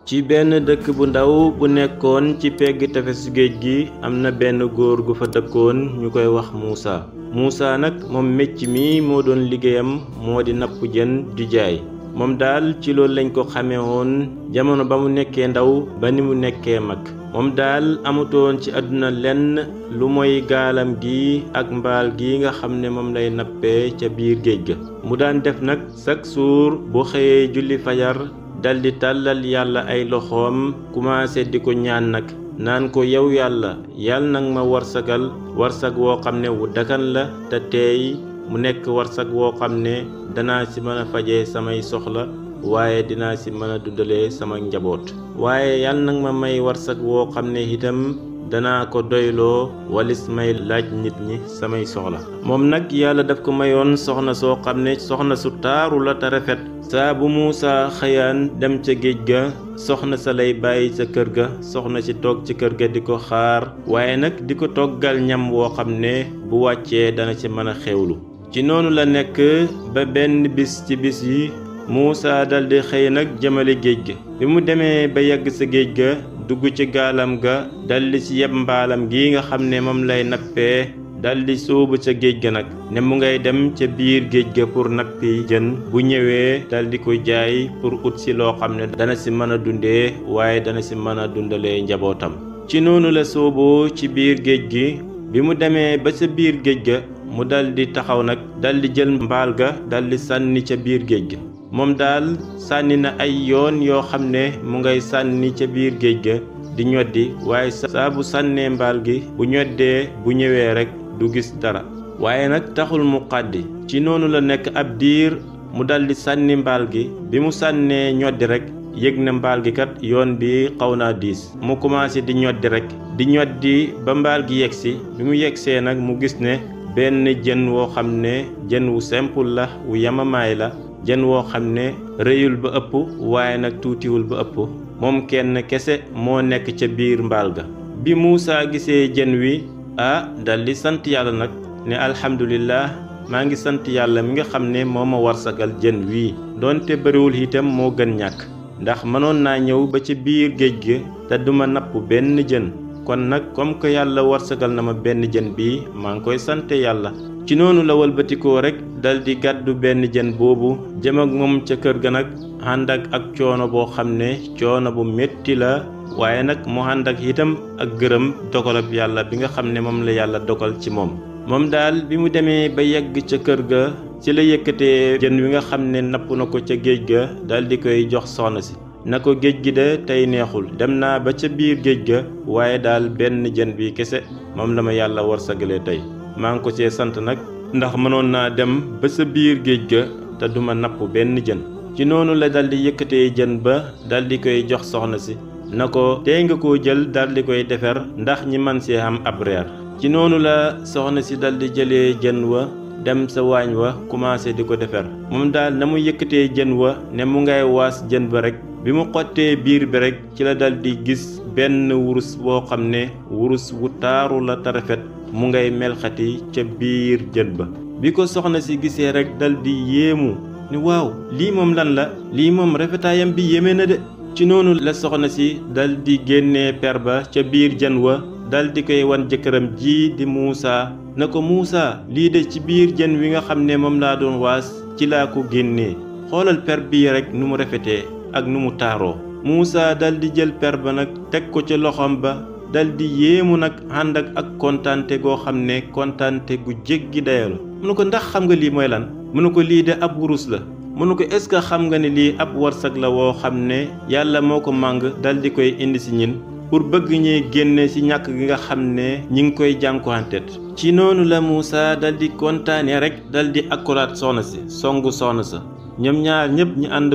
ci benn dëkk bu ndaw bu nekkoon ci pegg tefesu géej gi am na benn góor gu fa dëkkoon ñu koy wax Muusa nag moom mecc mi moo doon liggéeyam moo di napp jën di jaay moom daal ci loolu lañ ko xamee woon jamono ba mu nekkee ndaw ba ni mu nekkee mag moom daal amutoon ci àdduna lenn lu moy gaalam gi ak mbaal gi nga xam ne moom lay nappee ca biir géej ga mu daan def nag chaque jour bu xëyee julli fajar daldi tàllal yàlla ay loxoom commencé di ko ñaan nag naan ko yow yàlla nag ma warsag woo xam ne wu dagan la te teey mu nekk warsag woo xam ne danaa ci mën a fajee samay soxla waaye dinaa ci mën a dundalee sama njaboot waaye yàlla nag ma may warsag woo xam ne itam danaa ko doyloo walis may laaj nit ñi samay soxla moom nag yàlla daf ko mayoon soxna soo xam ne soxna su taaru la te rafet saa bu Muusa xëyaan dem ca géej ga soxna sa lay bàyyi ca kër ga soxna si toog ci kër ga di ko xaar waaye nag di ko toggal ñam woo xam ne bu wàccee dana ci mën a xewlu ci noonu la nekk ba benn bis ci bis yi Muusa daldi xëy nag jëmale géej ga bi mu demee ba yegg sa géej ga dugg ci gaalam ga daldi ci yeb mbaalam gi nga xam ne moom lay nappee daldi sóobu ca géej ga nag ne mu ngay dem ca biir géej ga pour nappi jën bu ñëwee daldi ko jaay pour ut ci loo xam ne dana ci mën a dundee waaye dana ci mën a dundalee njabootam ci noonu la sóoboo ci biir géej gi bi mu demee ba ca biir géej ga mu daldi taxaw nag daldi jël mbaal ga daldi sànni ca biir géej ga moom daal sànni na ay yoon yoo xam ne mu ngay sànni ca biir géej ga di ñoddi waaye saa bu sànnee mbaal gi bu ñoddee bu ñëwee rekk du gis dara waaye nag taxul mu xàddi ci noonu la nekk ab diir mu daldi sànni mbaal gi bi mu sànnee ñoddi rekk yëg na mbaal gi kat yoon bi xaw naa diis mu commencé di ñoddi rekk di ñoddi ba mbaal gi yegsi bi mu yegsee nag mu gis ne benn jën woo xam ne jën wu simple la wu yamamaay la jën woo xam ne rëyul ba ëpp waaye nag tuutiwul ba ëpp moom kenn kese moo nekk ca biir mbaal ga bi Muusa gisee jën wi daldi sant yàlla nag ne alhamdulillah maa ngi sant yàlla mi nga xam ne moo ma warsagal jën wii doonte bariwul itam moo gën ñàkk ndax mënoon naa ñëw ba ci biir géej gi te duma napp benn jën kon nag comme que yàlla warsagal na ma benn jën bii maa ngi koy sante yàlla ci noonu la walbatikoo rekk daldi gàddu benn jën boobu jëm ak moom ca kër ga nag ànd ak coono boo xam ne coono bu metti la waaye nag mu ànd ak itam ak gërëm dogalab yàlla bi nga xam ne moom la yàlla dogal ci moom daal bi mu demee ba yegg ca kër ga ci la yëkkatee jën wi nga xam ne napp na ko ca géej ga daldi koy jox soxna si na ko géej gi de tey neexul dem naa ba ca biir géej ga waaye daal benn jën bi kese moom la ma yàlla warsagalee tey maa ngi ko cee sant nag ndax mënoon naa dem ba sa biir géej ga te duma napp benn jën ci noonu la daldi yëkkatee jën ba daldi koy jox soxna si na ko tey nga koo jël daldi koy defar ndax ñi man see am ab reer ci noonu la soxna si daldi jëlee jën wa dem sa waañ wa commencé di ko defar moom daal na mu yëkkatee jën wa ne mu ngay waas jën ba rekk bi mu xottee biir bi rekk ci la daldi gis benn wurus boo xam ne wurus wu taaru la te rafet mu ngay melxati ca biir jën ba bi ko soxna si gisee rekk daldi yéemu ni waaw lii moom lan la lii moom rafetaayam bi yéeme na de ci noonu la soxna si daldi génnee per ba ca biir jën wa daldi koy wan jëkkëram ji di Muusa na ko Muusa lii de ci biir jën wi nga xam ne moom laa doon waas ci laa ko génnee xoolal per bii rekk nu mu rafetee ak nu mu taaroo Muusa daldi jël per ba nag teg ko ca loxoom ba daldi yéemu nag ànd ak kontaante goo xam ne kontaante gu jéggi dayo la mu ne ko ndax xam nga lii mooy lan mu ne ko lii de ab wurus la mu ne ko est-ce que xam nga ne lii ab warsag la woo xam ne yàlla moo ko màng daldi koy indi ci ñin pour bëgg ñuy génne ci ñàkk gi nga xam ne ñi ngi koy jànkuwanteet ci noonu la Muusa daldi kontaane rekk daldi akkuraat soxna si songu soxna sa ñoom ñaar ñépp ñu ànd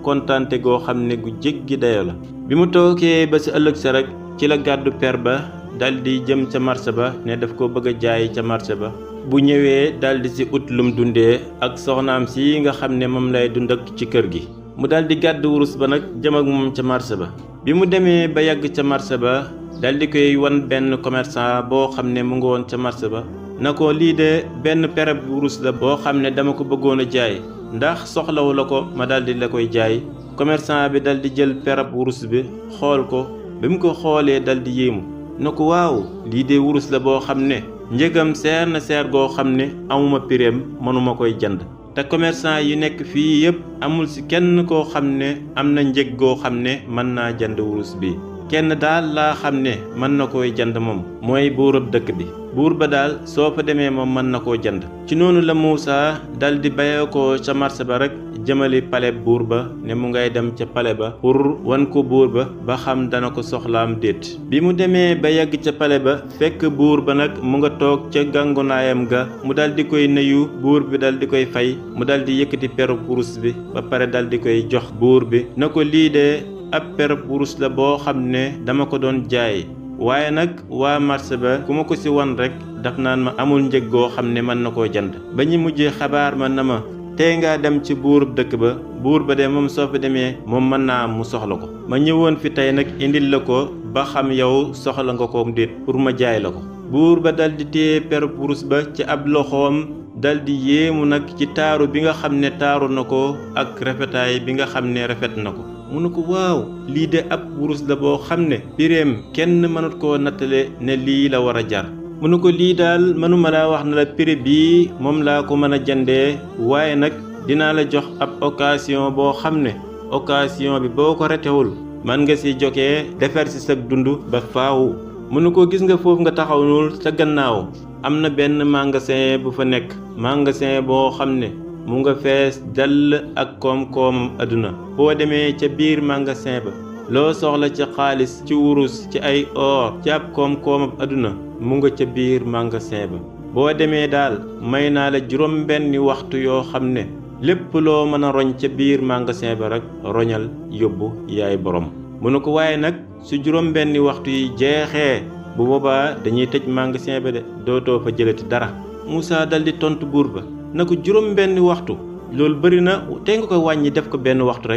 kontaante goo xam ne gu jéggi dayo la bi mu tookee ba ci ëllëg sa rekk ci la gàddu per ba daldi jëm ca marché ba ne daf ko bëgg a jaay ca marché ba bu ñëwee daldi ci ut lum dundee ak soxnaam si nga xam ne moom lay dund ak ci kër gi mu daldi gàddu wurus ba nag jëm ak moom ca marché ba bi mu demee ba yàgg ca marché ba daldi koy wan benn commerçant boo xam ne mu ngi woon ca marché ba na ko lii de benn perab wurus la boo xam ne dama ko bëggoon a jaay ndax soxlawu la ko ma daldi la koy jaay commerçant bi dal di jël perab wurus bi xool ko bi mu ko xoolee dal di yéemu na ko waaw lii de wurus la boo xam ne njëgam seer na seer goo xam ne amuma pireem mënuma koy jënd te commerçant yi nekk fii yépp amul ci kenn koo xam ne am na njëg goo xam ne mën naa jënd wurus bi kenn daal laa xam ne mën na koy jënd moom mooy buurub dëkk bi buur ba daal soo fa demee moom mën na koo jënd ci noonu la Muusa dal di bayee ko ca marché ba rek jëmali pale buur ba ne mu ngay dem ca pale ba pour wan ko buur ba xam dana ko soxlaam déet bi mu demee ba yegg ca pale ba fekk buur ba nag mu nga toog ca gàngunaayam ga mu dal di koy nuyu buur bi dal di koy fay mu dal di yëkkati perub wurus bi ba pare dal di koy jox buur bi na ko lii de ab perub wurus la boo xam ne dama ko doon jaay waaye nag waa marché ba ku ma ko ci wan rek daf naan ma amul njëg goo xam ne mën na koo jënd ba ñu mujjee xabaar ma na ma tey ngaa dem ci buurub dëkk ba buur ba de moom soo fa demee moom mën naa am mu soxla ko ma ñëwoon fi tey nag indil la ko ba xam yow soxla nga ko déet pour ma jaay la ko buur ba dal di téye perub wurus ba ci ab loxoom dal di yéemu nag ci taaru bi nga xam ne taaru na ko ak rafetaay bi nga xam ne rafet na ko mu ne ko waaw lii de ab wurus la boo xam ne pireem kenn mënut koo nattale ne lii la war a jar mu ne ko lii daal mënuma laa wax na la prix bii moom laa ko mën a jëndee waaye nag dinaa la jox ab occasion boo xam ne occasion bi boo ko retewul man nga ci jokee defar ci sa dund ba faaw mu ne ko gis nga foofu nga taxawul sa gannaaw am na benn magasin bu fa nekk magasin boo xam ne mu nga fees dell ak koom-koomam àdduna boo demee ca biir magasin ba loo soxla ci xaalis ci wurus ci ay or ci ab koom-koomam àdduna mu nga ca biir magasin ba boo demee daal may naa la juróom benni waxtu yoo xam ne lépp loo mën a roñ ca biir magasin ba rek roñal yóbbu yaay borom mu ne ko waaye nag su juróom benni waxtu yi jeexee bu boobaa dañuy tëj magasin ba de dootoo fa jëlati dara Muusa dal di tontu buur ba na ko juróom benni waxtu loolu bëri na tey nga ko wàññi def ko benn waxtu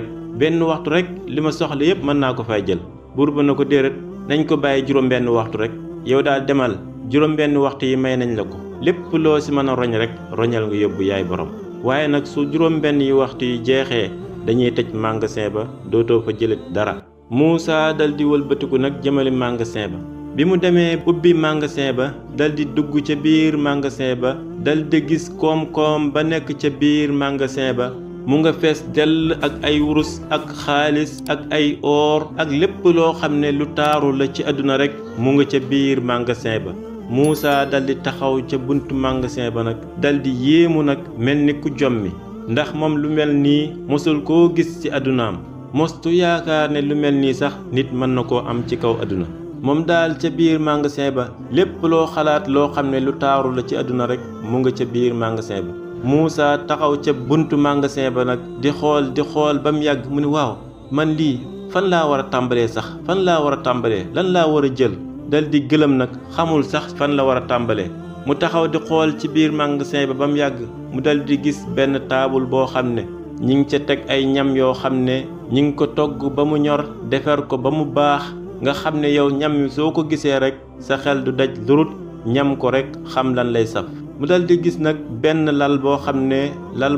rek li ma soxla yépp mën naa ko fay jël buur ba na ko déedéet nañ ko bàyyi juróom benn waxtu rek yow daal demal juróom benn waxtu yi may nañ la ko lépp loo ci mën a roñ rek roñal nga yóbbu yaay borom waaye nag su juróom benn yi waxtu yi jeexee dañuy tëj magasin ba dootoo fa jëlet dara Muusa dal di wëlbatiku nag jëmali magasin ba bi mu demee ubbi magasin ba dal di dugg ca biir magasin ba dal di gis koom-koom ba nekk ca biir magasin ba mu nga fees dell ak ay wurus ak xaalis ak ay or ak lépp loo xam ne lu taaru la ci àdduna rek mu nga ca biir magasin ba Muusa dal di taxaw ca buntu magasin ba nag dal di yéemu nag mel ni ku jommi ndax moom lu mel nii mosul koo gis ci àddunaam mostu yaakaar ne lu mel nii sax nit mën na koo am ci kaw àdduna moom daal ca biir magasin ba lépp loo xalaat loo xam ne lu taaru la ci àdduna rek mu nga ca biir magasin ba Muusa taxaw ca buntu magasin ba nag di xool ba mu yàgg mu ne waaw man lii fan laa war a tàmbalee sax fan laa war a tàmbalee lan laa war a jël dal di gëlëm nag xamul sax fan la war a tàmbalee mu taxaw di xool ci biir magasin ba mu yàgg mu dal di gis benn taabul boo xam ne ñi ngi ca teg ay ñam yoo xam ne ñi ngi ko togg ba mu ñor defar ko ba mu baax nga xam ne yow ñam wi soo ko gisee rek sa xel du daj lurut ñam ko rek xam lan lay saf mu dal di gis nag benn lal boo xam ne lal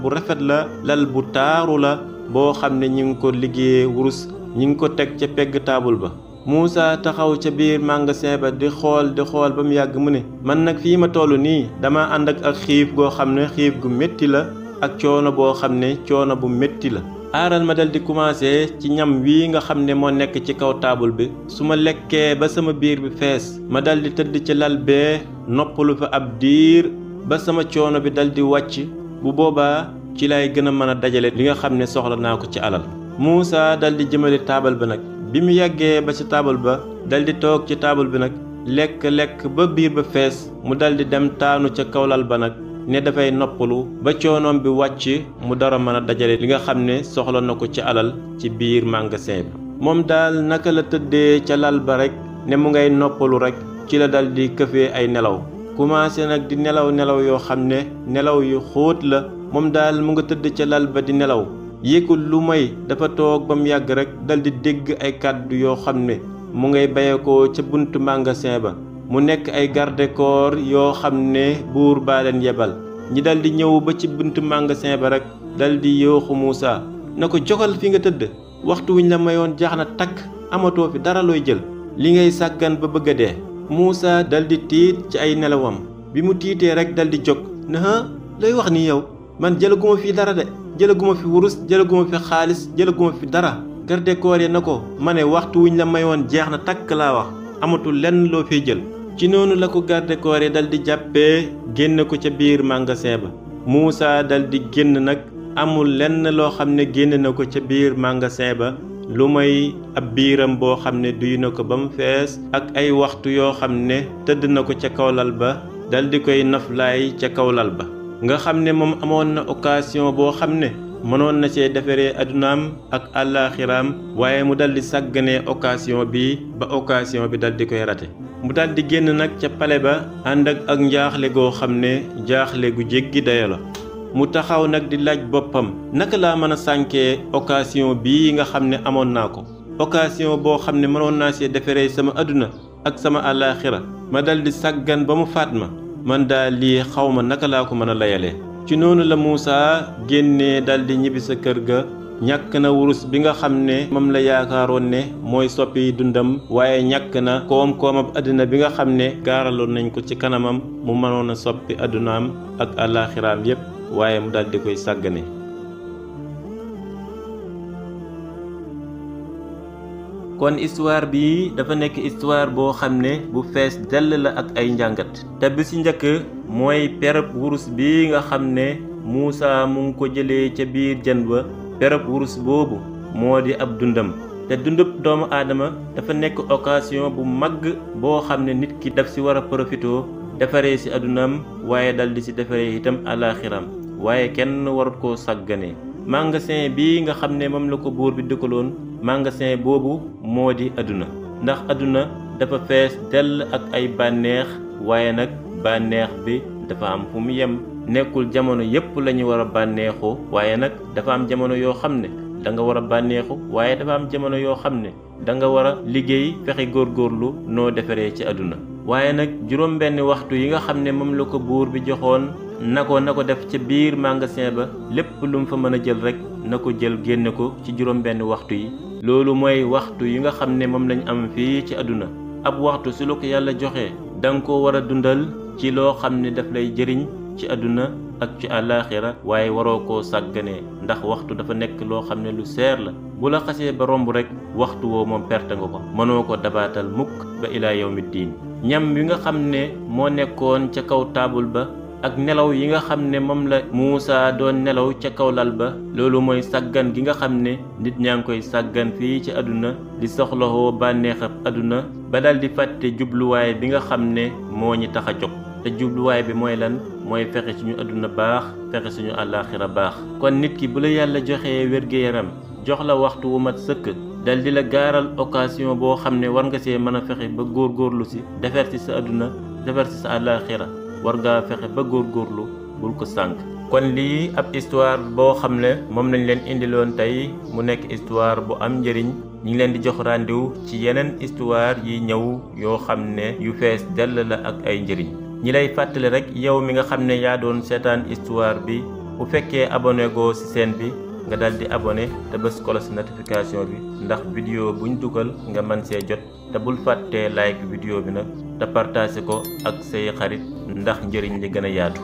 bu rafet la lal bu taaru la boo xam ne ñi ngi ko liggéeyee wurus ñi ngi ko teg ca pegg taabul ba Muusa taxaw ca biir magasin ba di xool ba mu yàgg mu ne man nag fii ma toll nii dama ànd ak xiif goo xam ne xiif gu métti la ak coono boo xam ne coono bu métti la aaral ma dal di commencé ci ñam wii nga xam ne moo nekk ci kaw taabul bi su ma lekkee ba sama biir bi fees ma dal di tëdd ci lal bee noppalu fa ab diir ba sama coono bi dal di wàcc bu boobaa ci lay gën a mën a dajale li nga xam ne soxla naa ko ci alal Muusa dal di jëmale taabal ba nag bi mu yàggee ba ci taabal ba dal di toog ci taabal bi nag lekk ba biir ba fees mu dal di dem taanu ca kaw lal ba nag ne dafay noppalu ba coonoom bi wàcc mu dara mën a dajale li nga xam ne soxla na ko ci alal ci biir magasin bi moom daal naka la tëddee ca lal ba rek ne mu ngay noppalu rek ci la dal di këfee ay nelaw commencé nag di nelaw yoo xam ne nelaw yu xóot la moom daal mu nga tëdd ca lal ba di nelaw yëgul lu may dafa toog ba mu yàgg rek dal di dégg ay kàddu yoo xam ne mu ngay bayekoo ca buntu magasin ba mu nekk ay garde-corps yoo xam ne buur baa leen yebal ñi dal di ñëw ba ci buntu magasin ba rek dal di yooxu Muusa na ko jogal fi nga tëdd waxtu wuñ la mayoon jaax na takk amatoo fi dara looy jël li ngay sàggan ba bëgg a dee. Muusa daldi tiit ci ay nelawam bi mu tiitee rek daldi jóg na looy wax ni yow man jëlaguma fi dara de jëlaguma fi wurus jëlaguma fi xaalis jëlaguma fi dara. garde koor yi na ko ma ne waxtu wuñ la mayoon jeex na takk laa wax amatul lenn loo fiy jël. ci noonu la ko garde koor yi daldi jàppee génn ko ca biir magasin ba. Muusa daldi génn nag amul lenn loo xam ne génn na ko ca biir magasin ba lu may ab biiram boo xam ne duy na ko ba mu fees ak ay waxtu yoo xam ne tëdd na ko ca kaw lal ba daldi koy noflaay ca kaw lal ba. nga xam ne moom amoon na occasion boo xam ne mënoon na cee defaree adunaam ak àllaaxiraam waaye mu daldi sàgganee occasion bi ba occasion bi daldi koy rate. mu daldi génn nag ca pale ba ànd ak njaaxle goo xam ne jaaxle gu jéggi dayo la. mu taxaw nag di laaj boppam naka laa mën a sànkee occasion bii nga xam ne amoon naa ko occasion boo xam ne mënoon naa see defaree sama aduna ak sama àllaaxira ma daldi sàggan ba mu faat ma man daal lii xaw ma naka laa ko mën a layalee. ci noonu la Muusa génnee daldi ñibbi sa kër ga ñàkk na wurus bi nga xam ne moom la yaakaaroon ne mooy soppi dundam waaye ñàkk na koom-koomab àddina bi nga xam ne gaaraloon nañ ko ci kanamam mu mënoon a soppi addunaam ak àllaaxiraam yépp waaye mu daldi koy sàggane. kon histoire bi dafa nekk histoire boo xam ne bu fees dell la ak ay njàngat te bi ci njëkk mooy perab wurus bi nga xam ne Muusa mu ngi ko jëlee ca biir jën ba. perab wurus boobu moo di ab dundam te dundub doomu aadama dafa nekk occasion bu mag boo xam ne nit ki daf ci war a profitoo defaree ci addunaam waaye daldi ci defaree itam àllaaxiram waaye kenn warut koo sàgganee. magasin bi nga xam ne moom la ko buur bi dëkkaloon magasin boobu moo di adduna ndax adduna dafa fees dell ak ay bànneex waaye nag bànneex bi dafa am fu mu yem. nekkul jamono yépp la ñu war a bànneexoo waaye nag dafa am jamono yoo xam ne da nga war a bànneexu waaye dafa am jamono yoo xam ne da nga war a liggéey fexe góorgóorlu noo defaree ci àdduna. waaye nag juróom benn waxtu yi nga xam ne moom la ko buur bi joxoon na ko def ca biir magasin ba lépp lu mu fa mën a jël rek na ko jël génne ko ci juróom benn waxtu yi. loolu mooy waxtu yi nga xam ne moom lañ am fii ci àdduna. ab waxtu su la ko yàlla joxee da nga ko war a dundal ci loo xam ne daf lay jëriñ ci àdduna ak ci àllaaxira waaye waroo koo sàgganee ndax waxtu dafa nekk loo xam ne lu seer la bu la xasee ba romb rek waxtu woo moom perte nga ko mënoo ko dabaatal mukk ba ilaa yawmi diin. ñam wi nga xam ne moo nekkoon ca kaw taabul ba ak nelaw yi nga xam ne moom la Muusa doon nelaw ca kaw lal ba loolu mooy sàggan gi nga xam ne nit ñaa ngi koy sàggan fii ci àdduna di soxlawoo bànneexab àdduna ba dal di fàtte jubluwaay bi nga xam ne moo ñi tax a jóg te jubluwaay bi mooy lan mooy fexe suñu àdduna baax fexe suñu àllaaxira baax. kon nit ki bu la yàlla joxee wér-gu-yaram jox la waxtu wu mat sëkk dal di la gaaral occasion boo xam ne war nga see mën a fexe ba góorgóorlu si defar ci sa àdduna defar ci sa àllaaxira war ngaa fexe ba góorgóorlu bul ko sànk. kon lii ab histoire boo xam ne moom lañ leen indiloon tey mu nekk histoire bu am njëriñ ñu ngi leen di jox rendez-vous ci yeneen histoire yi ñëw yoo xam ne yu fees dell la ak ay njëriñ. ñi lay fàttali rek yow mi nga xam ne yaa doon seetaan histoire bi bu fekkee abonné goo ci chaîne bi nga dal di abonné te bës cloche notification bi ndax vidéo buñ dugal nga mën see jot te bul fàttee like vidéo bi nag te partage ko ak say xarit ndax njëriñ li gën a yaatu.